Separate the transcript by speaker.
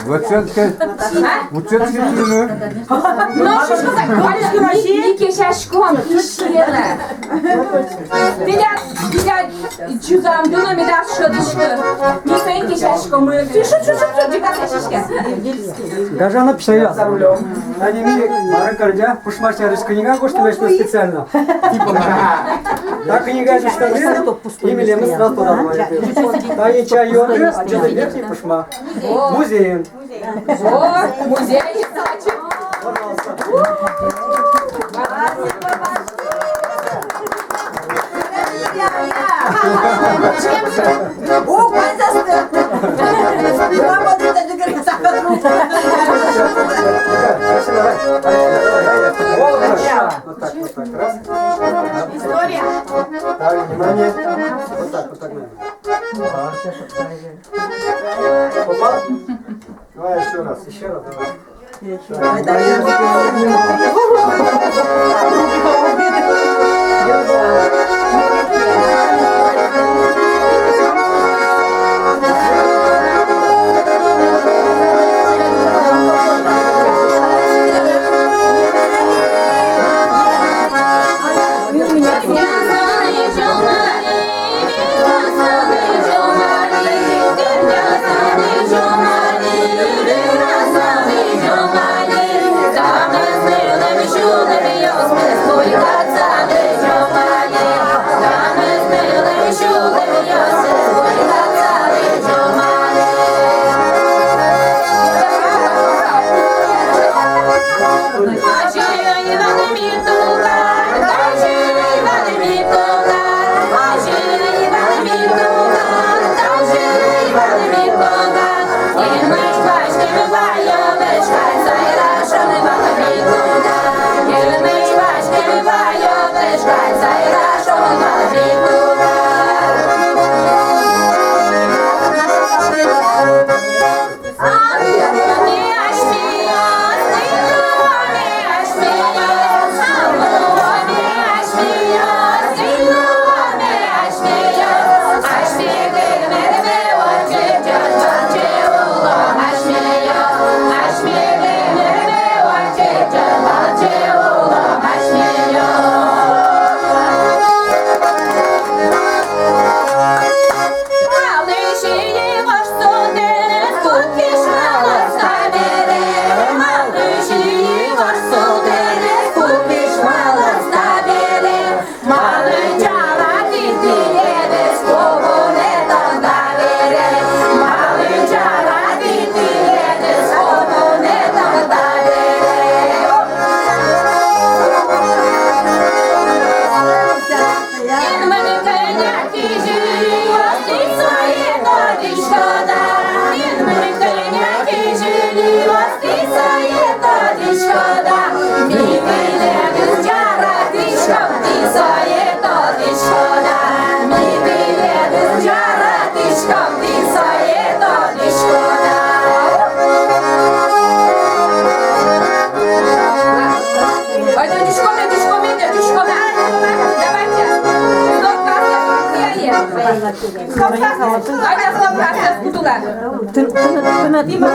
Speaker 1: Вацетка тюрмü.
Speaker 2: Ну, що ж так, Ніки шашком, тішкіли. Біля чузам, дуна мідаш шодишки. Ніки шашком, şu, диката шишке.
Speaker 3: Гажана писая за рулем. Они мне маракардя, пушмачарис книга, что что специально. Так книга же что имели мы сразу туда. Та и чай йоды, а что верхний пушма. Музей.
Speaker 2: О, музей, значит.
Speaker 4: О, пожалуйста! Мама, ты даже говорит,
Speaker 3: Вот так, раз.
Speaker 4: история.
Speaker 3: Так, внимание. Вот так. Попал? Давай еще раз, давай.
Speaker 2: Aynen,